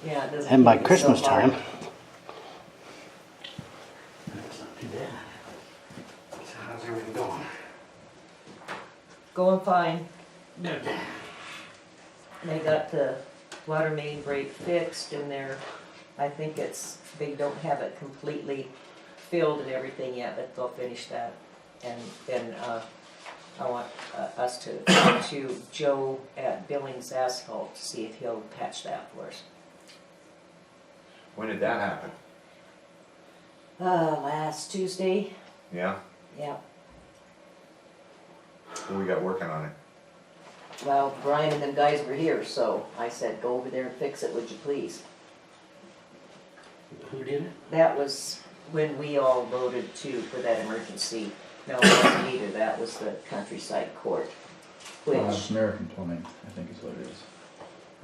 Yeah, it doesn't. And by keep it Christmas so hot. time, That's not too bad. So how's everything going? Going fine. They got the water main break fixed and I think they don't have it completely filled and everything yet, but they'll finish that. And then, I want us to talk to Joe at Billings Asphalt to see if he'll patch that for us. When did that happen? Last Tuesday, Yeah? yeah. Who we got working on it? Well, Brian and them guys were here, so I said, go over there and fix it, would you please? Who did it? That was when we all voted for that emergency. No, it wasn't either, that was the countryside court, which American Plumbing, I think is what it is.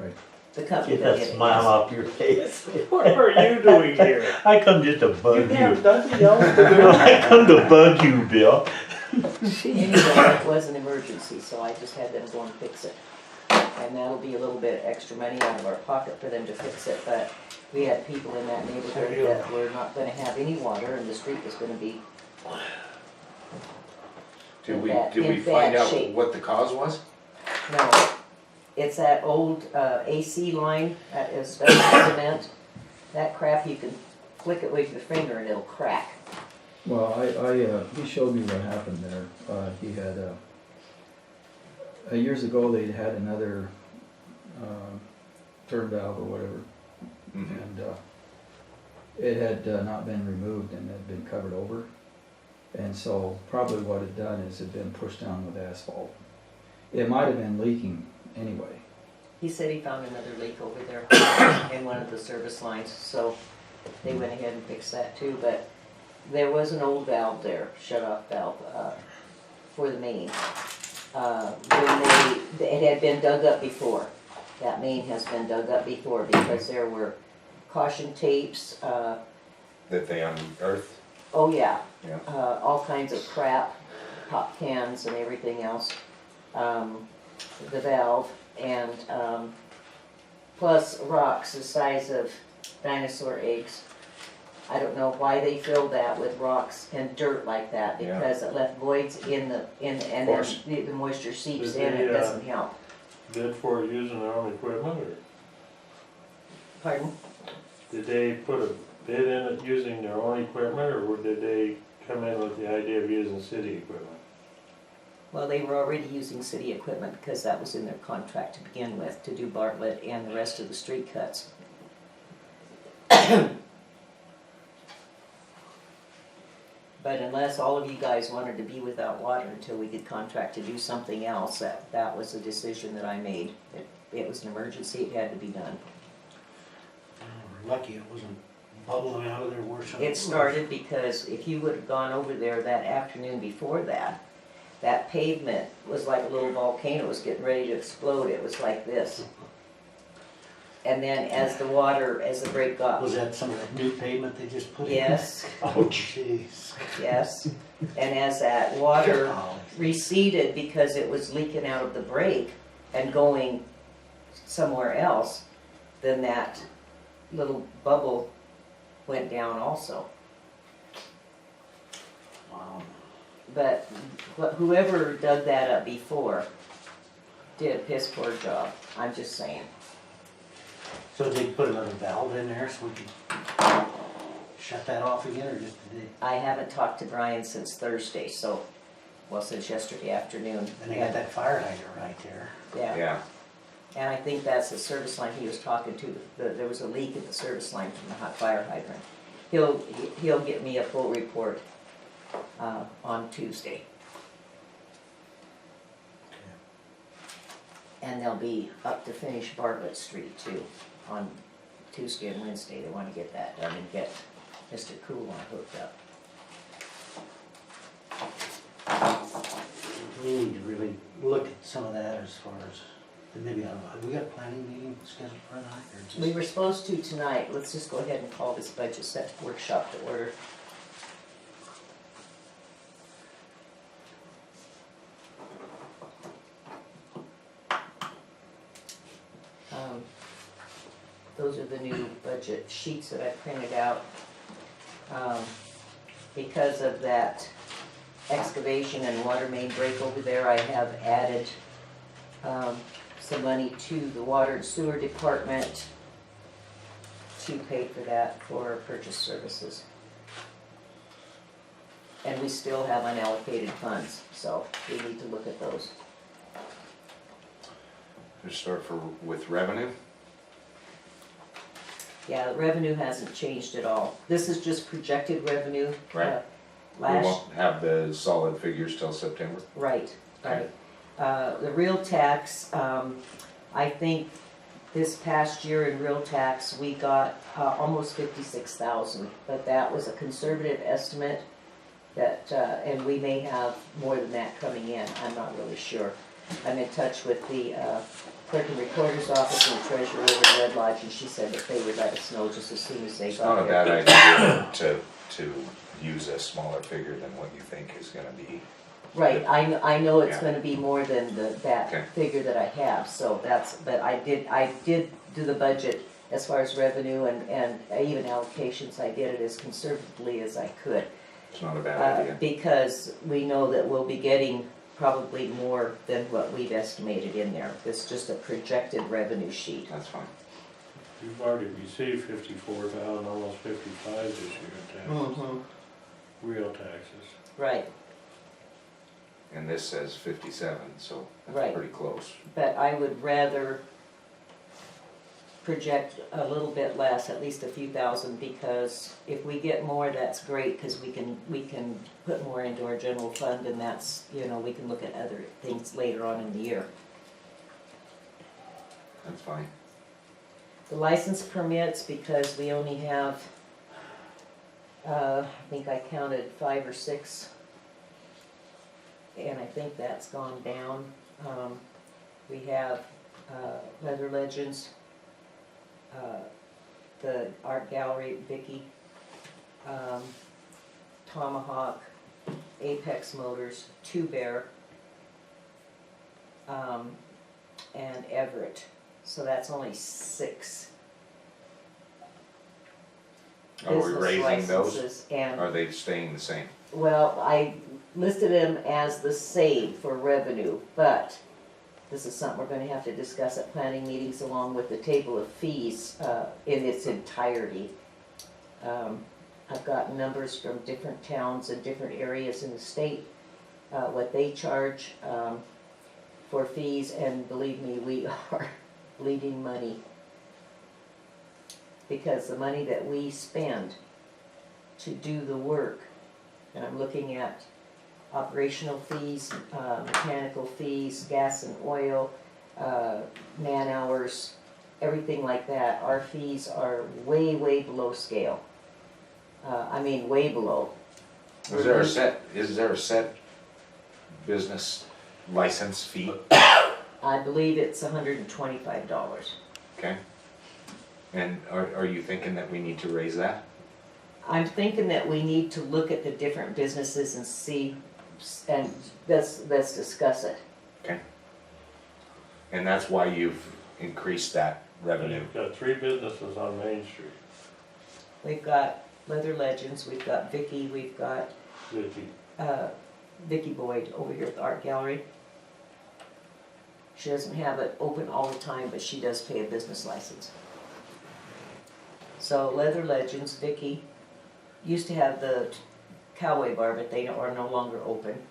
Right. the company Get that that did it. smile off your face. What are you doing here? I come just to bug You you. have nothing else to do? I come to bug you, Bill. Anyway, it was an emergency, so I just had them go and fix it. And that'll be a little bit extra money out of our pocket for them to fix it, but we had people in that neighborhood that were not gonna have any water and the street was gonna be, Did In we bad find out shape. what the cause was? no. It's that old AC line that is special cement. That crap, you can flick it with your finger and it'll crack. Well, he showed me what happened there. He had, years ago, they'd had another turn valve or whatever, Mhm. and it had not been removed and had been covered over. And so probably what it done is it been pushed down with asphalt. It might have been leaking anyway. He said he found another leak over there in one of the service lines, so they went ahead and fixed that too, but there was an old valve there, shut-off valve, for the main. It had been dug up before. That main has been dug up before because there were caution tapes, That they unearthed? oh yeah, Yeah. all kinds of crap, pop cans and everything else. The valve and, plus rocks the size of dinosaur eggs. I don't know why they filled that with rocks and dirt like that, Yeah. because it left voids and then course. the moisture seeps Did in, it they, doesn't help. bid for using their own equipment, or Pardon? did they put a bid in it using their own equipment, or did they come in with the idea of using city equipment? Well, they were already using city equipment because that was in their contract to begin with, to do Bartlett and the rest of the street cuts. But unless all of you guys wanted to be without water until we could contract to do something else, that was a decision that I made. It was an emergency, it had to be done. We're lucky it wasn't bubbling out of there worse. It started because if you would have gone over there that afternoon before that, that pavement was like a little volcano, it was getting ready to explode, it was like this. And then as the break got, Was that some of that new pavement they just put in? yes, Oh, jeez. yes, and as that water Golly. receded because it was leaking out of the break and going somewhere else, then that little bubble went down also. Wow. But whoever dug that up before did a piss poor job, I'm just saying. So did they put another valve in there so we could shut that off again, or just did they? I haven't talked to Brian since Thursday, since yesterday afternoon. And they got that fire hydrant right there. Yeah, Yeah. and I think that's the service line he was talking to, there was a leak in the service line from the hot fire hydrant. He'll get me a full report, on Tuesday. And they'll be up to finish Bartlett Street too, on Tuesday and Wednesday, they wanna get that done and get Mr. Coulon hooked up. We need to really look at some of that as far as, maybe, have we got a planning meeting scheduled for tonight, or just? We were supposed to tonight, let's just go ahead and call this budget set workshop to order. Those are the revenue budget sheets that I printed out. Because of that excavation and water main break over there, I have added some money to the water and sewer department to pay for that for purchase services. And we still have unallocated funds, so we need to look at those. Just start with revenue. Yeah, the revenue hasn't changed at all. This is just projected revenue. Right. We Last, won't have the solid figures till September. right, right. The real tax, I think this past year in real tax, we got almost 56,000, but that was a conservative estimate that, and we may have more than that coming in, I'm not really sure. I'm in touch with the clerk and recorder's office and the treasurer over at Red Lodge, and she said that they would let us know just as soon as they It's got not a there. bad idea to use a smaller figure than what you think is gonna be. Right, I know it's Yeah. gonna be more than Okay. that figure that I have, so that's, but I did do the budget as far as revenue and even allocations, I did it as conservatively as I could. It's not a bad idea. Because we know that we'll be getting probably more than what we've estimated in there. It's just a projected revenue sheet. That's fine. You've already received 54,000, almost 55 this year in taxes, Mm-hmm. real taxes. Right, And this says 57, so that's Right. pretty close. but I would rather project a little bit less, at least a few thousand, because if we get more, that's great, because we can put more into our general fund, and that's, you know, we can look at other things later on in the year. That's fine. The license permits, because we only have, I think I counted 5 or 6, and I think that's gone down. We have Leather Legends, the art gallery, Vicky, Tomahawk, Apex Motors, Two Bear, and Everett. So that's only 6. Are we business raising those? licenses. And, Are they staying the same? well, I listed them as the same for revenue, but this is something we're gonna have to discuss at planning meetings along with the table of fees in its entirety. I've got numbers from different towns and different areas in the state, what they charge for fees, and believe me, we are bleeding money. Because the money that we spend to do the work, and I'm looking at operational fees, mechanical fees, gas and oil, man hours, everything like that, our fees are way, way below scale. I mean, way below. Is there a set business license fee? I believe it's $125. Okay. And are you thinking that we need to raise that? I'm thinking that we need to look at the different businesses and see, and let's discuss it. Okay. And that's why you've increased that revenue. You've got 3 businesses on Main Street, We've got Leather Legends, we've got Vicky, we've got Vicky. Vicky Boyd over here at the art gallery. She doesn't have it open all the time, but she does pay a business license. So Leather Legends, Vicky, used to have the Cowboy Bar, but they are no longer open.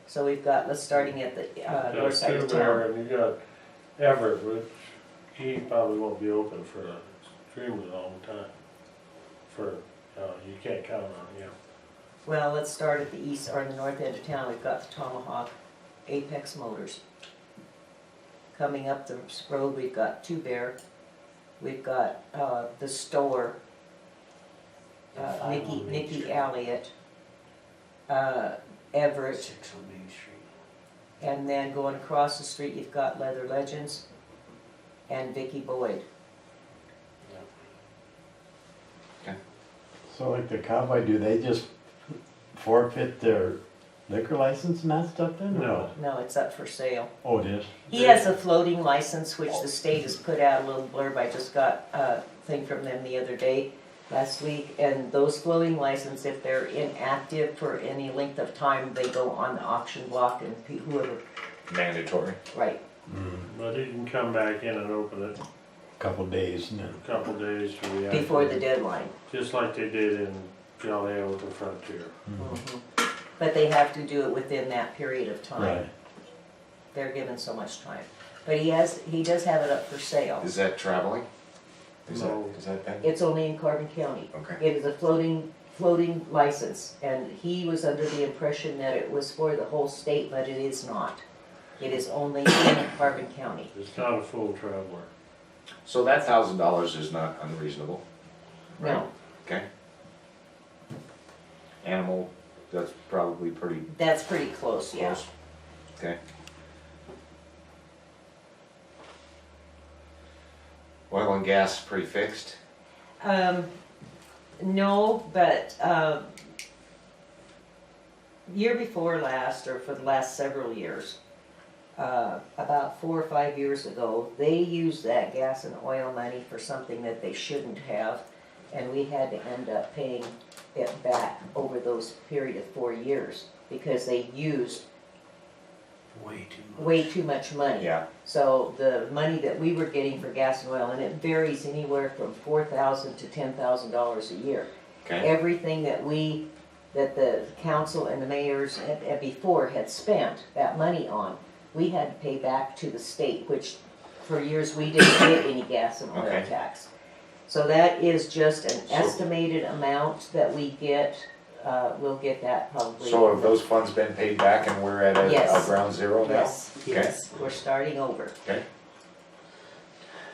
So we've got, let's starting at the north side of town. And you got Everett, which he probably won't be open for an extremely long time. You can't count on him. Well, let's start at the east or the north end of town. We've got the Tomahawk, Apex Motors. Coming up the road, we've got Two Bear. We've got the store, Nikki Elliott, Everett, 6 on Main Street. and then going across the street, you've got Leather Legends and Vicky Boyd. So like the cowboy, do they just forfeit their Liquor license and that stuff then? or No. what? No, it's up for sale. Oh, it is? He has a floating license, which the state has put out a little blurb. I just got a thing from them the other day, last week. And those floating license, if they're inactive for any length of time, they go on the auction block and whoever, Mandatory. right. But he can come back in and open it Couple days and then. a couple days to react. Before the deadline. Just like they did in Jolly with the Frontier. Mhm. But they have to do it within that period of time. Right. They're given so much time. But he does have it up for sale. Is that traveling? No. Is that thing? It's only in Carbon County. Okay. It is a floating license, and he was under the impression that it was for the whole state, but it is not. It is only in Carbon County. It's not a full traveler. So that $1,000 is not unreasonable, No, okay? Animal, that's probably pretty that's pretty close, yeah. close. Okay. Oil and gas pretty fixed? No, but, year before last, or for the last several years, about 4 or 5 years ago, they used that gas and oil money for something that they shouldn't have, and we had to end up paying it back over those period of 4 years, because they used Way too much. way too much money. Yeah. So the money that we were getting for gas and oil, and it varies anywhere from $4,000 to $10,000 a year. Okay, Everything that the council and the mayors before had spent that money on, we had to pay back to the state, which for years we didn't get any gas and oil Okay. tax. So that is just an So- estimated amount that we get, we'll get that probably. so have those funds been paid back and we're at a Yes. ground zero now? Yes, yes, we're starting over. Okay.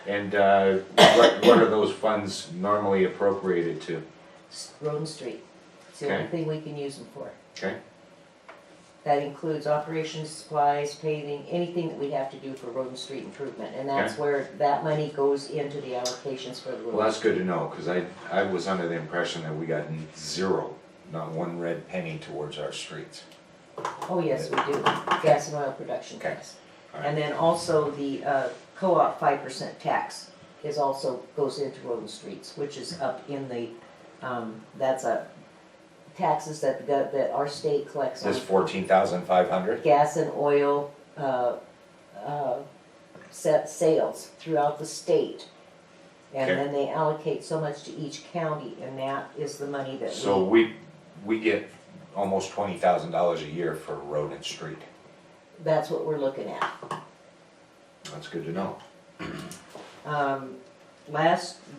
And what are those funds normally appropriated to? Road and street, it's the only Okay. thing we can use them for. Okay, That includes operations, supplies, paving, anything that we have to do for road and street improvement, and that's where that money goes into the allocations for the road. well, that's good to know, because I was under the impression that we got zero, not one red penny towards our streets. Oh, yes, we do, gas and oil production Okay. tax. All right. And then also the co-op 5% tax is also, goes into road and streets, which is up in the, that's a taxes that our state collects on This 14,500? gas and oil, sales throughout the state. And Okay. then they allocate so much to each county, and that is the money that So we get almost $20,000 a year for road and street. that's what we're looking at. That's good to know.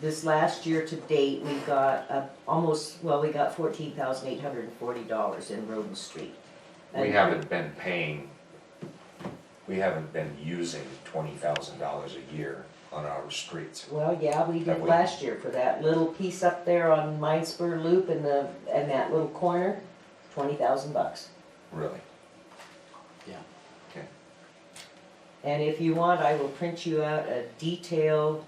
This last year to date, we got we got $14,840 in road and street. We haven't been using $20,000 a year on our streets. Well, yeah, we Have did we? last year for that little piece up there on Minespur Loop and that little corner, $20,000. Really? Yeah. Okay. And if you want, I will print you out a detailed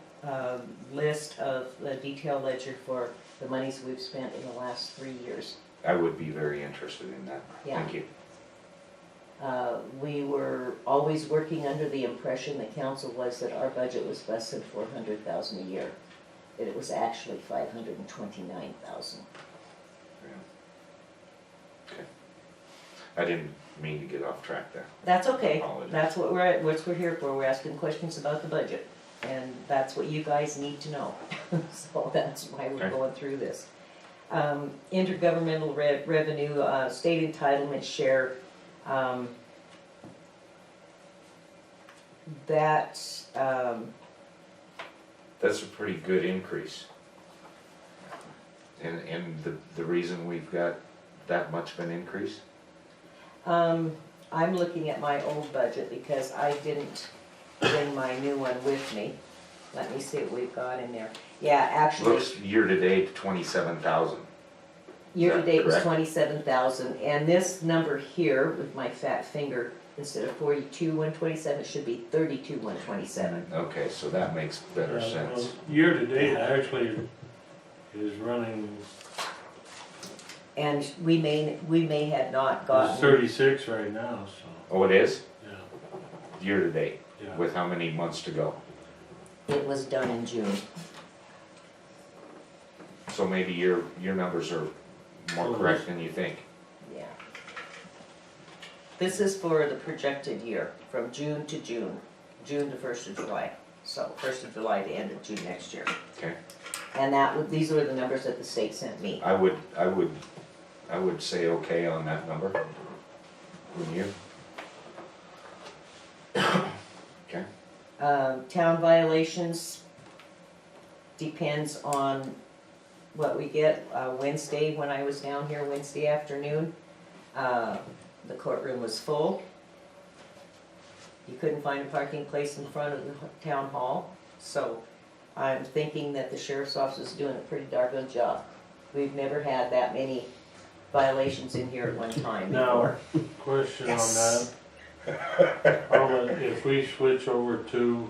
list of the detailed ledger for the monies we've spent in the last 3 years. I would be very interested in that. Yeah. Thank you. We were always working under the impression the council was that our budget was less than $400,000 a year. That it was actually $529,000. Okay. I didn't mean to get off track there. That's okay. Apologies. That's what we're here for. We're asking questions about the budget. And that's what you guys need to know. So that's why we're Okay. going through this. Intergovernmental revenue, state entitlement share, that's, That's a pretty good increase. And the reason we've got that much of an increase? I'm looking at my old budget because I didn't bring my new one with me. Let me see what we've got in there. Yeah, actually, Looks year-to-date 27,000. year-to-date was correct? 27,000, and this number here with my fat finger, instead of 42,127, it should be 32,127. Okay, so that makes better sense. Year to date, actually, is running And we may have not It's gotten, 36 right now, so, Oh, it is? yeah, Year to date, yeah. with how many months to go? it was done in June. So maybe your numbers are more correct than you think. Yeah. This is for the projected year, from June to June, June to 1st of July. So 1st of July to end of June next year. Okay. And these were the numbers that the state sent me. I would say okay on that number. Wouldn't you? Okay. Town violations depends on what we get. Wednesday, when I was down here Wednesday afternoon, the courtroom was full. You couldn't find a parking place in front of the town hall, so I'm thinking that the sheriff's office is doing a pretty darn good job. We've never had that many violations in here at one time Now, before. question on Yes. that. If we switch over to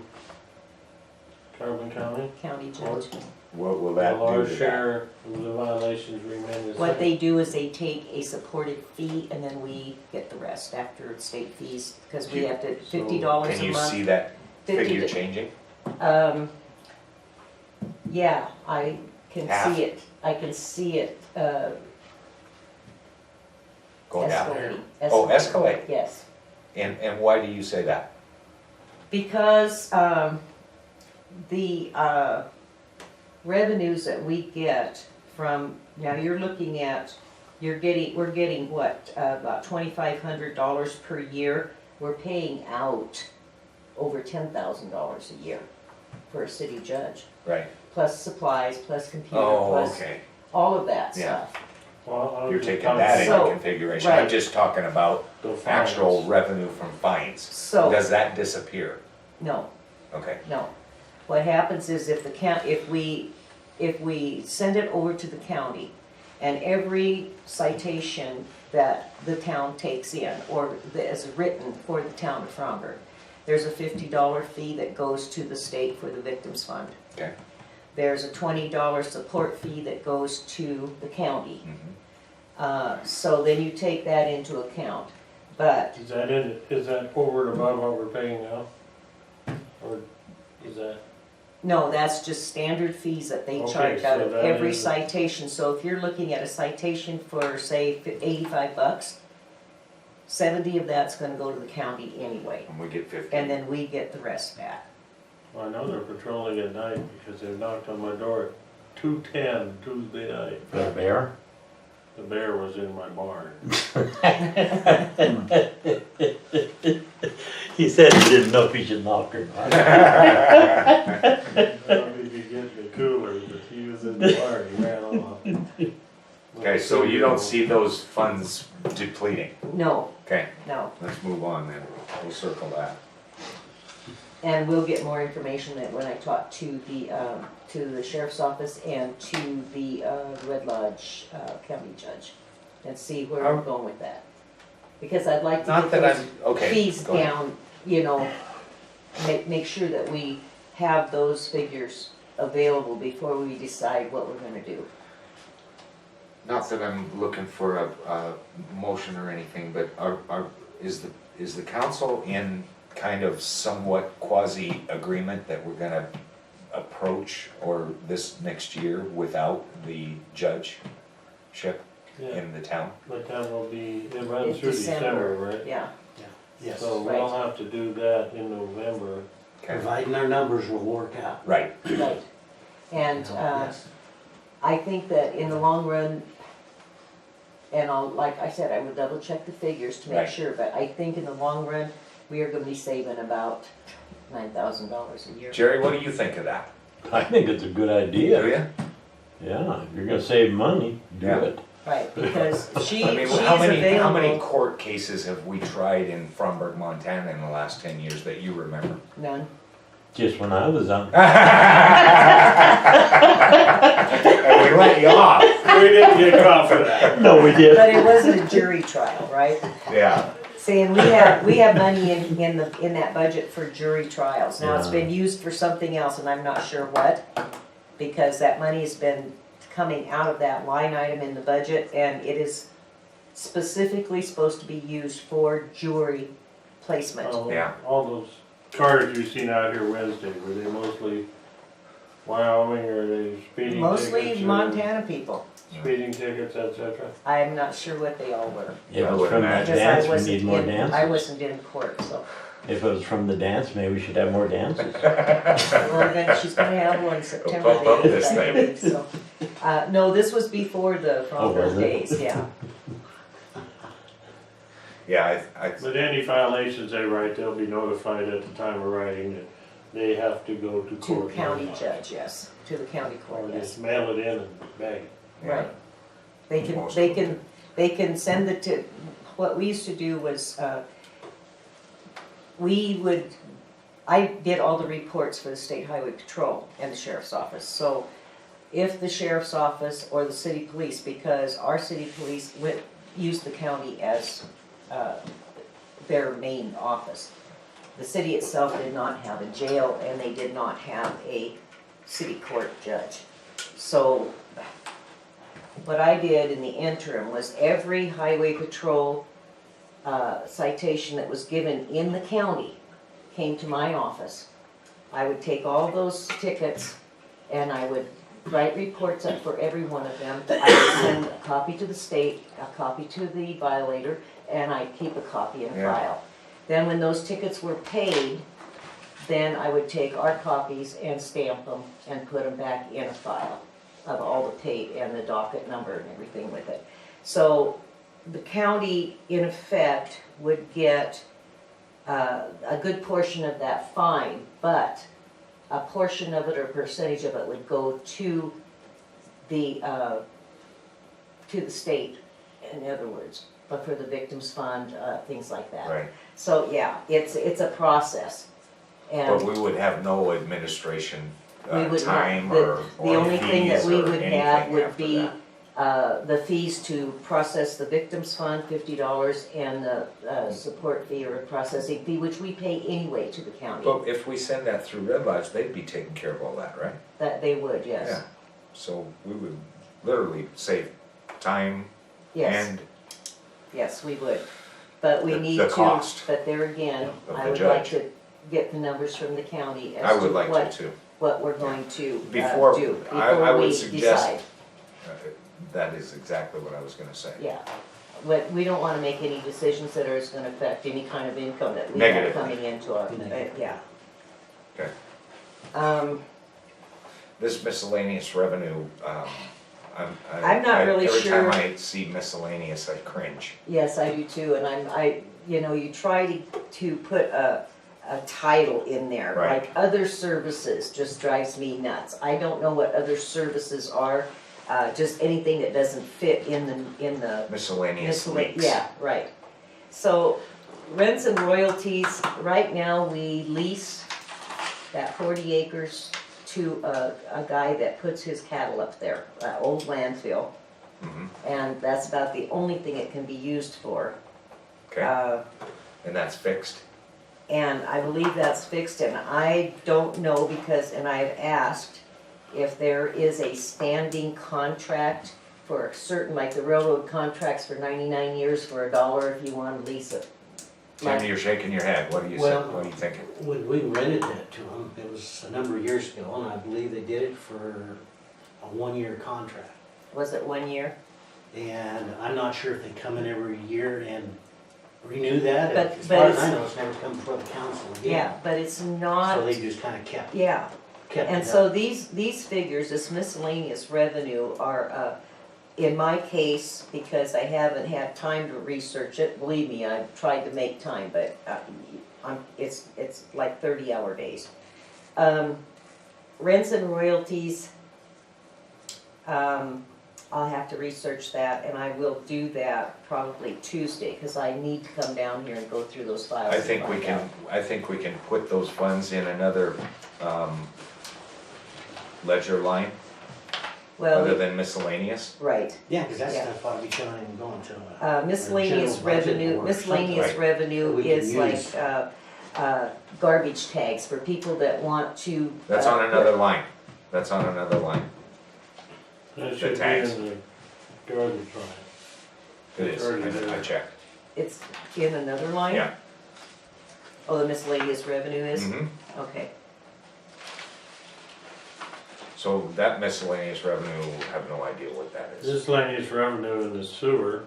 Carbon County, County judge. What will that will our do to that? share of the violations remain the same? What they do is they take a supported fee and then we get the rest after state fees, because we have to, $50 a Can you month. see that 50 figure to- changing? Yeah, I can Half? see it, I can see it, Go down? escalating. Oh, escalate. Yes, And why do you say that? because, the, revenues that we get from, now you're looking at, we're getting what, about $2,500 per year. We're paying out over $10,000 a year for a city judge, Right. plus supplies, plus computer, Oh, plus okay. all of that Yeah. stuff. Well, I was You're just taking talking that into So, configuration. I'm right. just talking about the fines. actual revenue from fines. So, Does that disappear? no, Okay. no. What happens is if we send it over to the county, and every citation that the town takes in, or that is written for the town of Fromberg, there's a $50 fee that goes to the state for the victims fund. Okay. There's a $20 support fee that goes to the county. Mhm. So then you take that into account, but Is that over and above what we're paying now? Or is that, no, that's just standard fees that they Okay, charge out so of that every is- citation. So if you're looking at a citation for, say, $85, 70 of that's gonna go to the county anyway. And we get 50. And then we get the rest back. well, I know they're patrolling at night because they knocked on my door at 2:10 Tuesday night. For the bear? The bear was in my barn. He said he didn't know if he should knock or not. I thought he could get me cooler, but he was in the barn, he ran off. Okay, so you don't see those funds depleting. No, Okay, no. let's move on then. We'll circle that. And we'll get more information that when I talk to the sheriff's office and to the Red Lodge county judge and see where we're going with that. Because I'd like to Not get that those I'm, okay. fees go ahead. down, you know, make sure that we have those figures available before we decide what we're gonna do. Not that I'm looking for a motion or anything, but is the council in kind of somewhat quasi agreement that we're gonna approach or this next year without the judgeship Yeah, in the town? but that will be, it runs It's through December. December, right? Yeah, Yes, So Right. we'll have to do that in November. Okay, providing our numbers will work out. right, right. And Yes. I think that in the long run, and like I said, I would double check the figures to make Right. sure, but I think in the long run, we are gonna be saving about $9,000 a year. Jerry, what do you think of that? I think it's a good Do idea. you? Yeah, if you're gonna save money, do Yeah. it. Right, because I she's mean, how many available. court cases have we tried in Fromberg, Montana in the last 10 years that you remember? None. Just when I was on. And we let you off. We didn't get caught for that. No, we did. But it wasn't a jury trial, right? Yeah. Saying we have money in that budget for jury trials. Now it's been used for something else and I'm not sure what, because that money has been coming out of that line item in the budget, and it is specifically supposed to be used for jewelry placement. Yeah. All those cars you've seen out here Wednesday, were they mostly Wyoming, or are they speeding tickets? Mostly or Montana people. Speeding tickets, etc. I'm not sure what they all were. If I it's would from that imagine. Because I dance, we wasn't need more in, I dancers. wasn't in court, so. If it was from the dance, maybe we should have more dancers. Well, then she's gonna have one September Pump up the this 8th, I thing. believe, so. No, this was before the Oh, was Frommer it? days, yeah. Yeah, I, But any violations they write, they'll be notified at the time of writing that they have to go to To court. county judge, yes, to the county Or court, yes. just mail it in and bag it. Right. They can, Most they of them can, they can send it to, what we used to do was, I did all the reports for the state highway patrol and the sheriff's office. So if the sheriff's office or the city police, because our city police used the county as their main office. The city itself did not have a jail, and they did not have a city court judge. So what I did in the interim was every highway patrol citation that was given in the county came to my office. I would take all those tickets and I would write reports up for every one of them. I would send a copy to the state, a copy to the violator, and I'd keep a copy in a Yeah. file. Then when those tickets were paid, then I would take our copies and stamp them and put them back in a file of all the paid and the docket number and everything with it. So the county, in effect, would get a good portion of that fine, but a portion of it or percentage of it would go to the state, in other words, but for the victims fund, things like that. right, So, yeah, it's a process. but And we would have no administration we would not, time the or only thing that fees we or would anything have would after be that. the fees to process the victims fund, $50, and the support fee or processing fee, which we pay anyway to the county. But if we send that through Red Lodge, they'd be taking care of all that, right? That they would, yes. Yeah, so we would literally save time Yes, and, yes, we would. But we The- need the to, cost but there again, of I the would like judge. to get the numbers from the county I as to would like to what, too. what we're going to Before- do, I before would we suggest- decide. That is exactly what I was gonna say. Yeah, but we don't wanna make any decisions that are gonna affect any kind of income that we have Negatively. coming into our, Negative. yeah. Okay. This miscellaneous revenue, I'm not really every sure. time I see miscellaneous, I cringe. Yes, I do too, and you try to put a title in there, Right. like other services just drives me nuts. I don't know what other services are, just anything that doesn't fit in the Miscellaneous leaks. yeah, right. So rents and royalties, right now we lease that 40 acres to a guy that puts his cattle up there, old landfill. Mhm. And that's about the only thing it can be used for. Okay, and that's fixed? And I believe that's fixed, and I don't know because, and I've asked if there is a standing contract for a certain, like the railroad contracts for 99 years for $1 if you want to lease it. Tim, you're shaking your head, what do you Well- think, what are you thinking? When we rented that to them, it was a number of years ago, and I believe they did it for a one-year contract. Was it 1 year? And I'm not sure if they come in every year and renew that. But- As but far as I it's- know, it's never come before the council Yeah, again. but it's not, So they just kinda kept yeah. it And up. so these figures, this miscellaneous revenue are, in my case, because I haven't had time to research it, believe me, I've tried to make time, but it's like 30-hour days. Rents and royalties, I'll have to research that, and I will do that probably Tuesday, because I need to come down here and go through those files. I and think we find can, out. I think we can put those funds in another, ledger line, Well, other than miscellaneous. right. Yeah, cause that Yeah. stuff ought to be showing and going to. Miscellaneous general budget revenue, or miscellaneous something. revenue That we can is use. like, garbage tags for people that want to. That's on another line, that's on another line. That should be tags. in the garbage line. It is, Already there. I checked, It's in another line? yeah. Oh, the miscellaneous revenue is? Mhm. Okay. So that miscellaneous revenue, I have no idea what that is. Miscellaneous revenue in the sewer.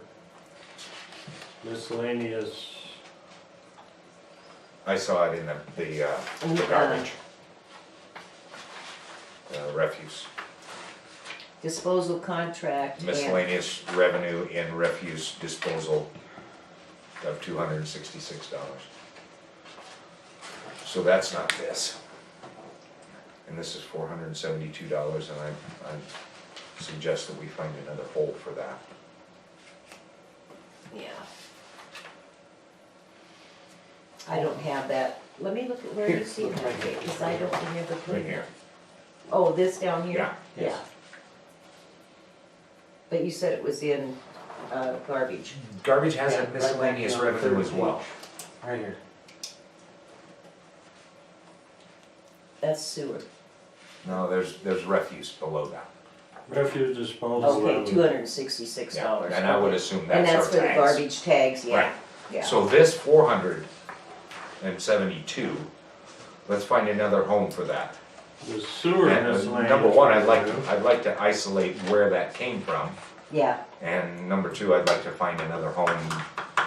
Miscellaneous, I saw it in the garbage. Refuse, Disposal contract and, miscellaneous revenue in refuse disposal of $266. So that's not this. And this is $472, and I suggest that we find another hole for that. yeah. I don't have that. Let me look at where Here, you see look that, right here. because I don't remember Right putting it. here, Oh, this down here? Yeah. Yeah. But you said it was in, garbage. garbage has Yeah, a right back miscellaneous there on the revenue third as well. Right here. That's sewer. No, there's refuse below that. refuse disposal Okay, revenue. $266. And I would assume And that's that's our for the tags. garbage tags, yeah, Right. yeah. So this 472, let's find another home for that. The sewer And, miscellaneous. number one, revenue. I'd like to isolate where that came from. Yeah, And number two, I'd like to find another home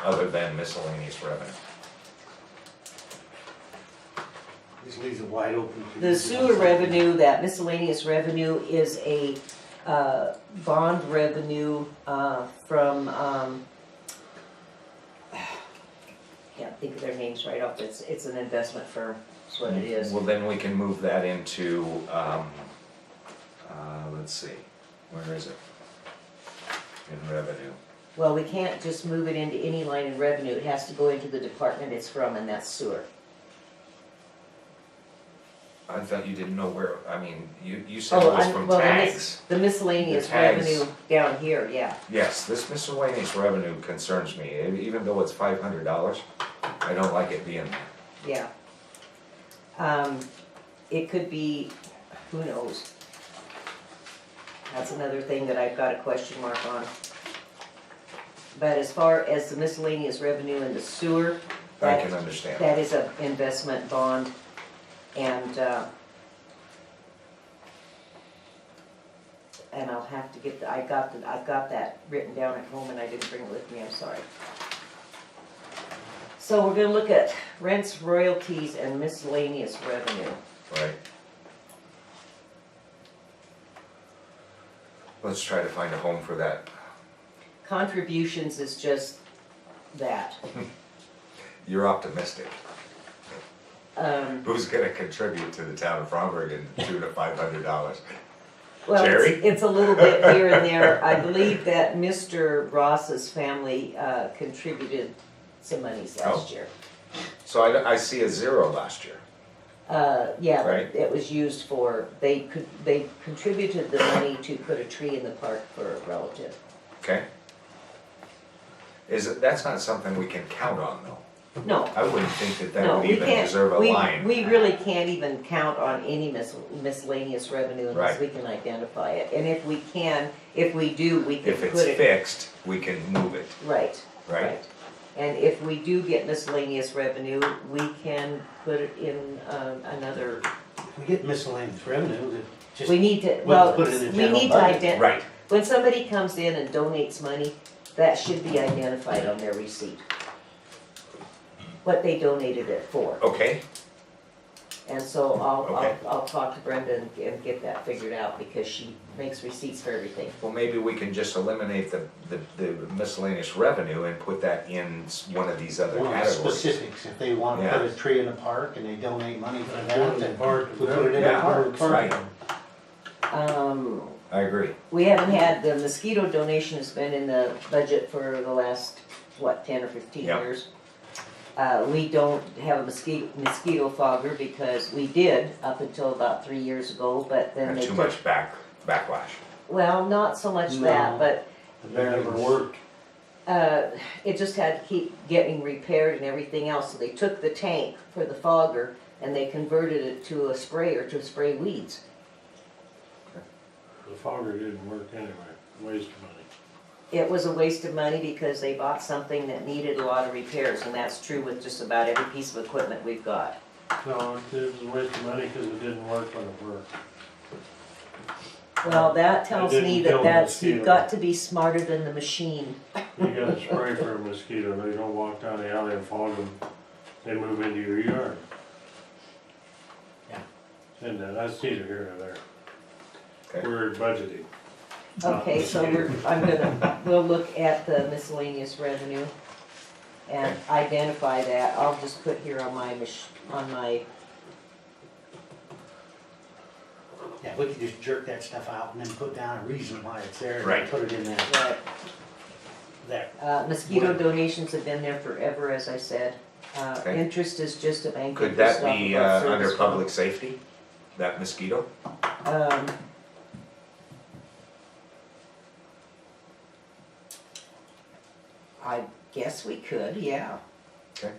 other than miscellaneous revenue. This leaves it wide open. for the you to sewer decide. revenue, that miscellaneous revenue is a, bond revenue, from, can't think of their names right off, it's an investment firm, that's what it is. Well, then we can move that into, let's see, where is it? In revenue. Well, we can't just move it into any line in revenue, it has to go into the department it's from, and that's sewer. I thought you didn't know where, I mean, you said it Oh, was from well, tags. the miscellaneous The tags. revenue down here, yeah. Yes, this miscellaneous revenue concerns me, even though it's $500, I don't like it being there. Yeah. It could be, who knows? That's another thing that I've got a question mark on. But as far as the miscellaneous revenue in the sewer, I can understand. that is an investment bond, and I'll have to get, I've got that written down at home and I didn't bring it with me, I'm sorry. So we're gonna look at rents, royalties, and miscellaneous revenue. Right. Let's try to find a home for that. Contributions is just that. You're optimistic. Um, Who's gonna contribute to the town of Fromberg in $200 to $500? Well, Jerry? it's a little bit here and there. I believe that Mr. Ross's family contributed some monies last Oh. year. So I see a zero last year. Yeah, Right. it was used for, they contributed the money to put a tree in the park for a relative. Okay? That's not something we can count on though. No, I wouldn't think that no, would we even can't, deserve a line. we really can't even count on any miscellaneous revenue unless Right. we can identify it. And if we can, if we do, we can If put it's it. fixed, we can move it, Right. right? And if we do get miscellaneous revenue, we can put it in another, If we get miscellaneous revenue, then just. we need to, Well, well, put it in the we general need to budget. Right. when somebody comes in and donates money, that should be identified on their receipt. What they donated it for. Okay, And so Okay. I'll talk to Brenda and get that figured out because she makes receipts for everything. well, maybe we can just eliminate the miscellaneous revenue and put that in one of these other Want categories. specifics, if they want to put a Yeah. tree in the park and they donate money for Put it that, in then the park. we put it in the Yeah, park. right. I agree. We haven't had, the mosquito donation has been in the budget for the last, 10 or 15 Yep. years. We don't have a mosquito fogger because we did up until about 3 years ago, but then And they too took, much backlash. well, not so much that, No. but That never worked. it just had to keep getting repaired and everything else. So they took the tank for the fogger and they converted it to a sprayer to spray weeds. The fogger didn't work anyway, waste of money. It was a waste of money because they bought something that needed a lot of repairs, and that's true with just about every piece of equipment we've got. No, it was a waste of money because it didn't work when it worked. Well, that tells didn't me kill that the that's, you've mosquito. got to be smarter than the machine. You gotta spray for a mosquito, they don't walk down the alley and fog them, they move into your yard. Yeah. And that's neither here nor there. Okay. We're budgeting. Okay, so we'll look at the miscellaneous revenue and identify that. I'll just put here on my Yeah, we could just jerk that stuff out and then put down a reason why it's there. Right. And put it in there, right, there. mosquito donations have been there forever, as I said. Okay. Interest is just a bank Could interest that off be of our under service public safety, that mosquito? fund. I guess we could, yeah. Okay,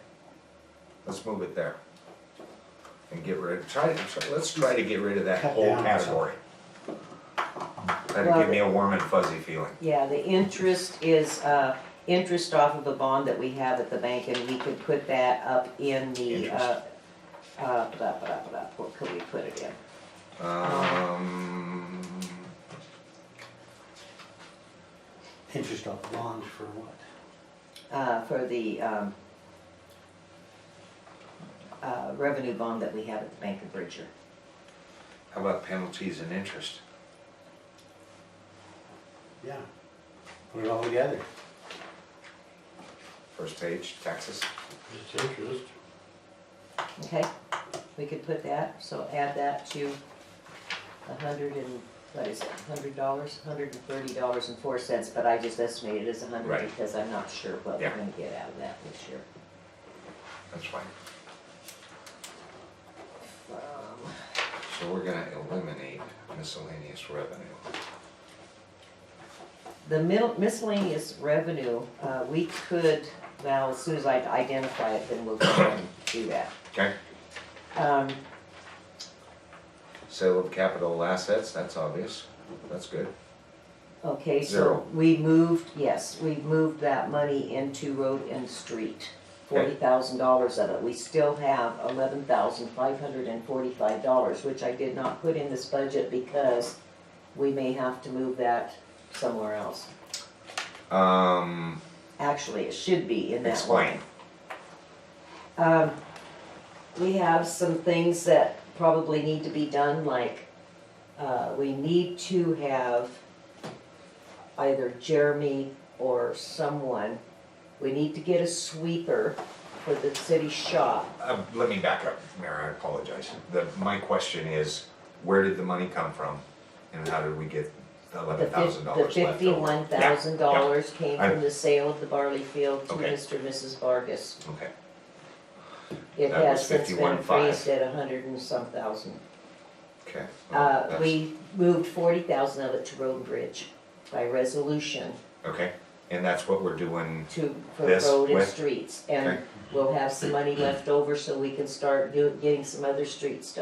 let's move it there. And get rid, let's try to get rid of that Cut whole down. category. That'd Well, give me a warm and fuzzy feeling. Yeah, the interest is, interest off of a bond that we have at the bank, and we could put that up in the, Interest. what could we put it in? Interest off bonds for what? For the, revenue bond that we have at the Bank of Bridger. How about penalties and interest? Yeah. Put it all together. First page, taxes. It's interest. Okay, we could put that, so add that to $130.04, but I just estimated it as 100 Right. because I'm not sure what we're Yeah. gonna get out of that this year. That's fine. Um, So we're gonna eliminate miscellaneous revenue. The miscellaneous revenue, we could, well, as soon as I identify it, then we'll go ahead and do that. Okay. Sale of capital assets, that's obvious, that's good. Okay, so Zero. we moved that money into road and street, Okay. $40,000 of it. We still have $11,545, which I did not put in this budget because we may have to move that somewhere else. Actually, it should be in that Explain. line. We have some things that probably need to be done, like, we need to have either Jeremy or someone, we need to get a sweeper for the city shop. Let me back up, Mayor, I apologize. My question is, where did the money come from? And how did we get the The $11,000 left over? $51,000 came I- from the sale of the barley field to Okay. Mr. and Mrs. Vargas. Okay, It That has was since been 51,500. appraised at 100 and some thousand. okay. Well, that's- We moved 40,000 of it to road and bridge by resolution Okay, and that's what we're doing, for This road and with- streets. Okay. And we'll have some money left over so we can start getting some other streets done.